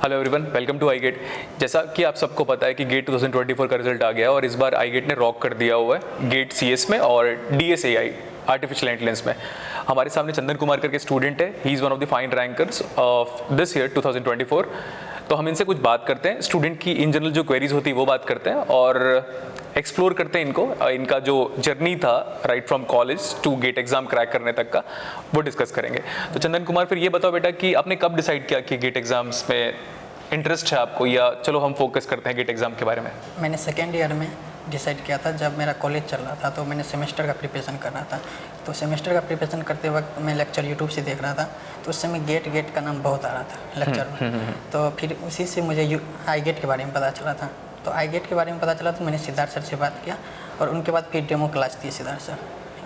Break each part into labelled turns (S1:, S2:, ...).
S1: Hello everyone, welcome to I GATE. जैसा कि आप सबको पता है कि गेट 2024 का रिजल्ट आ गया और इस बार आई गेट ने रॉक कर दिया हुआ है गेट सीएस में और डीएसएआई आर्टिफिशियल इंटेलिजेंस में। हमारे सामने चंदन कुमार करके स्टूडेंट है, he is one of the fine rankers of this year 2024। तो हम इनसे कुछ बात करते हैं, स्टूडेंट की इन जनरल जो क्वेरीज होती है वो बात करते हैं और एक्सप्लोर करते हैं इनको, इनका जो जर्नी था right from college to GATE exam crack करने तक का वो डिस्कस करेंगे। तो चंदन कुमार, फिर ये बताओ बेटा कि आपने कब डिसाइड किया कि गेट एग्जाम्स में इंटरेस्ट है आपको, या चलो हम फोकस करते हैं गेट एग्जाम के बारे में?
S2: मैंने सेकेंड ईयर में डिसाइड किया था, जब मेरा कॉलेज चल रहा था तो मैंने सेमेस्टर का प्रिपरेशन कर रहा था। तो सेमेस्टर का प्रिपरेशन करते वक्त मैं लेक्चर यूट्यूब से देख रहा था, तो उस समय गेट का नाम बहुत आ रहा था लेक्चर में। तो फिर उसी से मुझे आई गेट के बारे में पता चला था। तो आई गेट के बारे में पता चला तो मैंने सिद्धार्थ सर से बात किया और उनके बाद फिर डेमो क्लास दी Siddharth sir,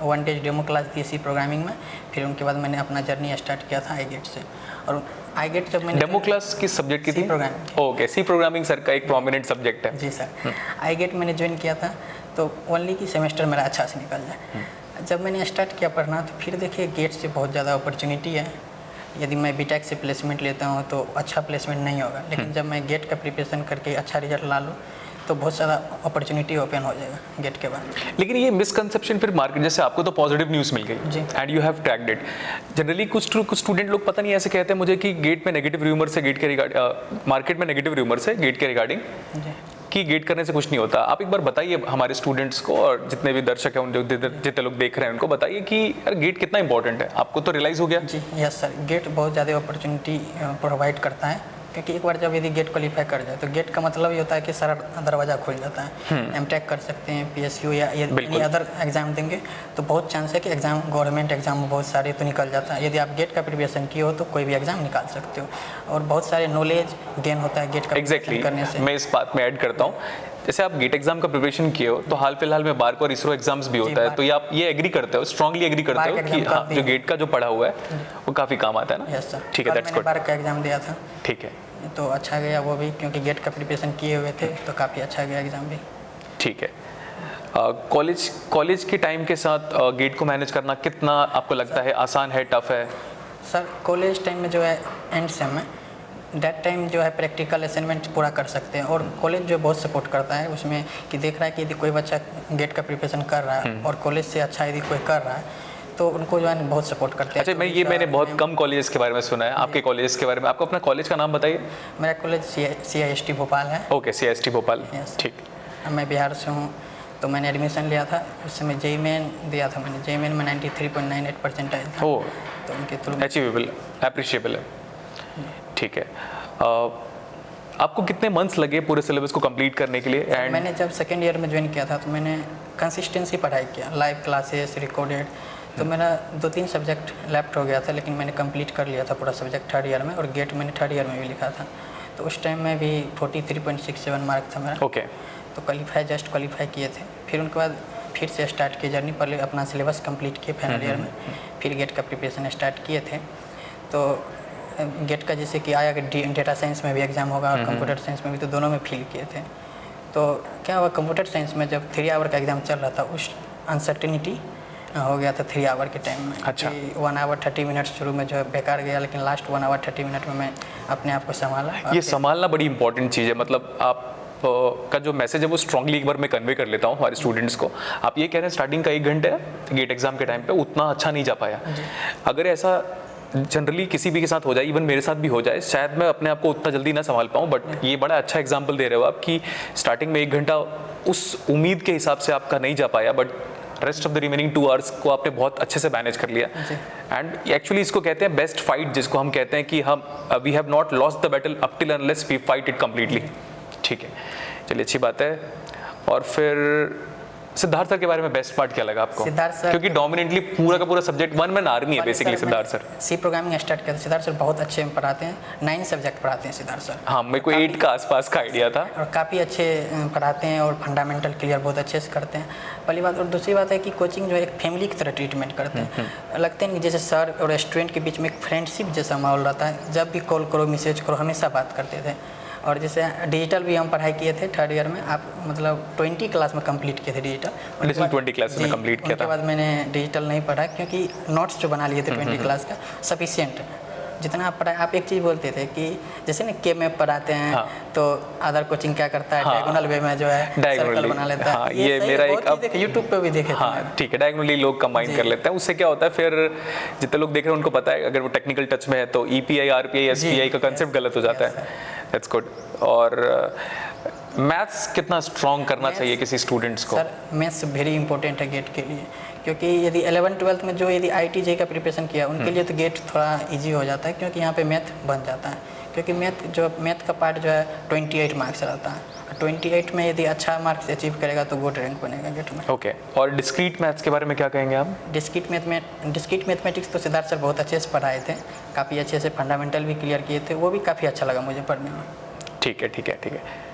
S2: 1 days demo class दी सी प्रोग्रामिंग में। फिर उनके बाद मैंने अपना जर्नी स्टार्ट किया था आई गेट से। और आई गेट जब मैंने
S1: डेमो क्लास किस सब्जेक्ट की थी?
S2: Programming.
S1: Okay, C programming sir का एक प्रोमिनेंट सब्जेक्ट है।
S2: जी सर। आई गेट मैंने ज्वाइन किया था तो ओनली की सेमेस्टर मेरा अच्छा से निकल जाए। जब मैंने स्टार्ट किया पढ़ना तो फिर देखिए गेट से बहुत ज़्यादा अपॉर्चुनिटी है। यदि मैं बीटेक से प्लेसमेंट लेता हूँ तो अच्छा प्लेसमेंट नहीं होगा, लेकिन जब मैं गेट का प्रिपरेशन करके अच्छा रिजल्ट ला लूँ तो बहुत ज़्यादा अपॉर्चुनिटी ओपन हो जाएगा गेट के बाद।
S1: लेकिन ये मिसकंसेप्शन फिर मार्केट, जैसे आपको तो पॉजिटिव न्यूज़ मिल गई and you have tracked it. Generally कुछ स्टूडेंट लोग पता नहीं ऐसे कहते हैं मुझे कि गेट में नेगेटिव रूमर्स है, गेट के रिगार्डिंग मार्केट में नेगेटिव रूमर्स है गेट के रिगार्डिंग कि गेट करने से कुछ नहीं होता। आप एक बार बताइए हमारे स्टूडेंट्स को और जितने भी दर्शक हैं, उन जितने लोग देख रहे हैं उनको बताइए कि यार गेट कितना इंपॉर्टेंट है। आपको तो रियलाइज़ हो गया? जी
S2: यस सर, गेट बहुत ज़्यादा अपॉर्चुनिटी प्रोवाइड करता है, क्योंकि एक बार जब यदि गेट क्वालिफाई कर जाए तो गेट का मतलब ये होता है कि सारा दरवाज़ा खुल जाता है। एमटेक कर सकते हैं, पीएसयू या एनी अदर एग्जाम देंगे तो बहुत चांस है कि एग्जाम गवर्नमेंट एग्जाम बहुत सारे तो निकल जाता है। यदि आप गेट का प्रिपरेशन किए हो तो कोई भी एग्जाम निकाल सकते हो और बहुत सारे नॉलेज गेन होता है गेट का प्रिपरेशन करने से।
S1: मैं इस बात में ऐड करता हूँ, जैसे आप गेट एग्जाम का प्रिपरेशन किए हो तो हाल फिलहाल में बार और इसरो एग्जाम्स भी होता है, तो आप ये एग्री करते हो, स्ट्रांगली एग्री करते हो कि हाँ, जो गेट का जो पढ़ा हुआ है वो काफ़ी काम आता है ना?
S2: Yes sir.
S1: ठीक है, दैट्स गुड।
S2: बार का एग्जाम दिया था,
S1: ठीक है,
S2: तो अच्छा गया वो भी, क्योंकि गेट का प्रिपरेशन किए हुए थे तो काफ़ी अच्छा गया एग्ज़ाम भी।
S1: ठीक है। कॉलेज के टाइम के साथ गेट को मैनेज करना कितना आपको लगता है आसान है, टफ है?
S2: सर कॉलेज टाइम में जो है एंड सेम में दैट टाइम जो है प्रैक्टिकल असाइनमेंट पूरा कर सकते हैं और कॉलेज जो बहुत सपोर्ट करता है उसमें कि देख रहा है कि यदि कोई बच्चा गेट का प्रिपरेशन कर रहा है और कॉलेज से अच्छा यदि कोई कर रहा है तो उनको जो है बहुत सपोर्ट करते हैं।
S1: अच्छा, मैंने बहुत कम कॉलेजेस के बारे में सुना है, आपके कॉलेज के बारे में। आपको अपना कॉलेज का नाम बताइए।
S2: मेरा कॉलेज CIST भोपाल है।
S1: ओके, CIST भोपाल, ठीक।
S2: मैं बिहार से हूँ, तो मैंने एडमिशन लिया था उस समय JEE मेन दिया था मैंने। JEE मेन में 93.98% आया था।
S1: ओह,
S2: तो उनके थ्रू
S1: अचीवेबल, अप्रिशिएबल है। ठीक है। आपको कितने मंथ्स लगे पूरे सिलेबस को कंप्लीट करने के लिए?
S2: एंड मैंने जब सेकेंड ईयर में ज्वाइन किया था तो मैंने कंसिस्टेंसी पढ़ाई किया, लाइव क्लासेस रिकॉर्डेड। तो मेरा 2-3 सब्जेक्ट लेफ्ट हो गया था, लेकिन मैंने कंप्लीट कर लिया था पूरा सब्जेक्ट थर्ड ईयर में, और गेट मैंने थर्ड ईयर में भी लिखा था। तो उस टाइम में भी 43.67 मार्क था मेरा।
S1: ओके।
S2: तो जस्ट क्वालिफाई किए थे। फिर उनके बाद फिर से स्टार्ट किए जर्नी, पहले अपना सिलेबस कंप्लीट किए फाइनल ईयर में, फिर गेट का प्रिपरेशन स्टार्ट किए थे। तो गेट का जैसे कि आया कि डेटा साइंस में भी एग्ज़ाम होगा और कंप्यूटर साइंस में भी, तो दोनों में फील किए थे। तो क्या हुआ, कंप्यूटर साइंस में जब 3 आवर का एग्ज़ाम चल रहा था उस अनसर्टेनिटी हो गया था 3 आवर के टाइम में।
S1: अच्छा।
S2: 1 आवर 30 मिनट शुरू में जो है बेकार गया, लेकिन लास्ट 1 आवर 30 मिनट में मैं अपने आप को संभाला।
S1: ये संभालना बड़ी इंपॉर्टेंट चीज़ है, मतलब आप का जो मैसेज है वो स्ट्रांगली एक बार मैं कन्वे कर लेता हूँ हमारे स्टूडेंट्स को। आप ये कह रहे हैं स्टार्टिंग का 1 घंटे है गेट एग्जाम के टाइम पे उतना अच्छा नहीं जा पाया। अगर ऐसा जनरली किसी भी के साथ हो जाए, इवन मेरे साथ भी हो जाए, शायद मैं अपने आप को उतना जल्दी ना संभाल पाऊँ, बट ये बड़ा अच्छा एग्जाम्पल दे रहे हो आप कि स्टार्टिंग में 1 घंटा उस उम्मीद के हिसाब से आपका नहीं जा पाया, but rest of the remaining 2 hours को आपने बहुत अच्छे से मैनेज कर लिया। एंड एक्चुअली इसको कहते हैं बेस्ट फाइट, जिसको हम कहते हैं कि हम we have not lost the battle up till unless we fight it completely. ठीक है, चलिए, अच्छी बात है। और फिर सिद्धार्थ सर के बारे में बेस्ट पार्ट क्या लगा आपको?
S2: सिद्धार्थ सर,
S1: क्योंकि डोमिनेटली पूरा का पूरा सब्जेक्ट वन मैन आर्मी है basically Siddharth sir.
S2: C programming start किया था, सिद्धार्थ सर बहुत अच्छे में पढ़ाते हैं, 9 सब्जेक्ट पढ़ाते हैं सिद्धार्थ सर।
S1: हाँ, मेरे को 8 का आसपास का आइडिया था।
S2: और काफ़ी अच्छे पढ़ाते हैं और फंडामेंटल क्लियर बहुत अच्छे से करते हैं, पहली बात। और दूसरी बात है कि कोचिंग जो है एक फैमिली की तरह ट्रीटमेंट करते हैं। लगते हैं कि जैसे सर और स्टूडेंट के बीच में एक फ्रेंडशिप जैसा माहौल रहता है, जब भी कॉल करो मैसेज करो हमेशा बात करते थे। और जैसे डिजिटल भी हम पढ़ाई किए थे थर्ड ईयर में, आप मतलब 20 क्लास में कंप्लीट किए थे डिजिटल।
S1: 20 क्लास में कंप्लीट किया था।
S2: उसके बाद मैंने डिजिटल नहीं पढ़ा, क्योंकि नोट्स जो बना लिए थे 20 क्लास का सफिशिएंट जितना आप पढ़ाए, आप एक चीज़ बोलते थे कि जैसे ना के मैप पढ़ाते हैं,
S1: हाँ।
S2: तो अदर कोचिंग क्या करता है,
S1: हाँ।
S2: डायगोनल वे में जो है सर्कल
S1: Diagonally,
S2: बना लेता है।
S1: हाँ, ये मेरा एक अब
S2: यूट्यूब पे भी देखे थे।
S1: हाँ ठीक है, डायगोनली लोग कंबाइन कर लेते हैं, उससे क्या होता है फिर जितने लोग देख रहे हैं उनको पता है, अगर वो टेक्निकल टच में है तो ईपीआई आरपीआई एसपीआई का कंसेप्ट गलत हो जाता है। That's good. और मैथ्स कितना स्ट्रॉन्ग करना चाहिए किसी स्टूडेंट्स को?
S2: सर मैथ्स वेरी इंपॉर्टेंट है गेट के लिए, क्योंकि यदि 11th-12th में जो यदि IIT का प्रिपरेशन किया उनके लिए तो गेट थोड़ा इजी हो जाता है, क्योंकि यहाँ पे मैथ बन जाता है। क्योंकि मैथ का पार्ट जो है 28 मार्क्स रहता है, 28 में यदि अच्छा मार्क्स अचीव करेगा तो गुड रैंक बनेगा गेट में।
S1: ओके। और डिस्क्रीट मैथ्स के बारे में क्या कहेंगे आप?
S2: डिस्क्रीट मैथमेटिक्स तो सिद्धार्थ सर बहुत अच्छे से पढ़ाए थे, काफ़ी अच्छे से फंडामेंटल भी क्लियर किए थे, वो भी काफ़ी अच्छा लगा मुझे पढ़ने में।
S1: ठीक है ठीक है ठीक है।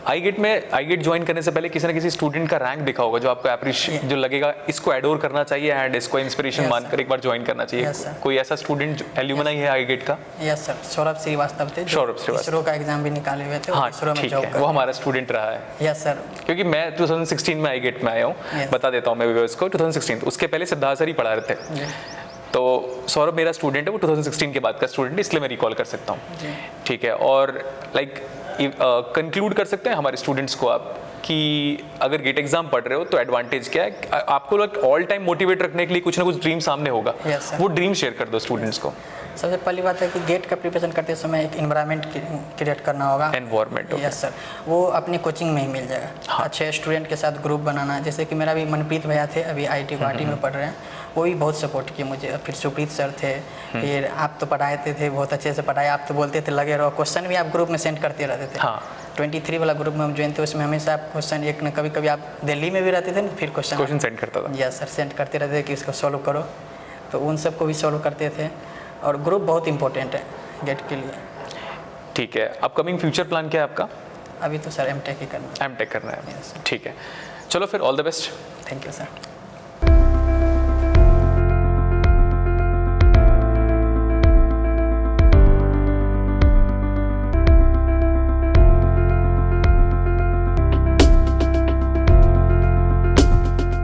S1: आई गेट ज्वाइन करने से पहले किसी ना किसी स्टूडेंट का रैंक दिखा होगा जो आपको अप्रिशिएट जो लगेगा इसको एडोर करना चाहिए एंड इसको इंस्पिरेशन मानकर एक बार ज्वाइन करना चाहिए।
S2: Yes, sir.
S1: कोई ऐसा स्टूडेंट एल्यूमनाई है आई गेट का?
S2: यस सर, सौरभ श्रीवास्तव थे,
S1: सौरभ श्रीवास्तव।
S2: इसरो का एग्जाम भी निकाले हुए थे,
S1: हाँ
S2: इसरो में
S1: ठीक
S2: जॉब
S1: है,
S2: कर।
S1: वो हमारा स्टूडेंट रहा है।
S2: Yes sir.
S1: क्योंकि मैं 2016 में आई गेट में आया हूँ,
S2: Yes.
S1: बता देता हूँ मैं व्यूअर्स को, 2016 उसके पहले सिद्धार्थ सर ही पढ़ा रहे थे। तो सौरभ मेरा स्टूडेंट है, वो 2016 के बाद का स्टूडेंट है, इसलिए मैं रिकॉल कर सकता हूँ। ठीक है। और लाइक कंक्लूड कर सकते हैं हमारे स्टूडेंट्स को आप कि अगर गेट एग्जाम पढ़ रहे हो तो एडवांटेज क्या है? आपको ऑल टाइम मोटिवेट रखने के लिए कुछ ना कुछ ड्रीम सामने होगा।
S2: Yes, sir.
S1: वो ड्रीम शेयर कर दो स्टूडेंट्स को।
S2: सबसे पहली बात है कि गेट का प्रिपरेशन करते समय एक इन्वायरमेंट क्रिएट करना होगा।
S1: एनवायरमेंट।
S2: यस सर, वो अपने कोचिंग में ही मिल जाएगा।
S1: हाँ।
S2: अच्छे स्टूडेंट के साथ ग्रुप बनाना, जैसे कि मेरा भी मनप्रीत भैया थे, अभी IIT गुवाहाटी में पढ़ रहे हैं, वो भी बहुत सपोर्ट किए मुझे। फिर सुप्रीत सर थे, फिर आप तो पढ़ाए थे, बहुत अच्छे से पढ़ाए, आप तो बोलते थे लगे रहो, क्वेश्चन भी आप ग्रुप में सेंड करते रहते थे।
S1: हाँ।
S2: 23 वाला ग्रुप में हम ज्वाइन थे, उसमें हमेशा आप क्वेश्चन एक न कभी आप दिल्ली में भी रहते थे ना, फिर
S1: क्वेश्चन सेंड करता था।
S2: यस सर, सेंड करते रहते थे कि इसको सॉल्व करो, तो उन सबको भी सॉल्व करते थे। और ग्रुप बहुत इंपॉर्टेंट है गेट के लिए।
S1: ठीक है। अपकमिंग फ्यूचर प्लान क्या है आपका?
S2: अभी तो सर MTech ही करना है।
S1: MTech करना है।
S2: Yes, sir.
S1: ठीक है, चलो फिर all the best.
S2: Thank you sir.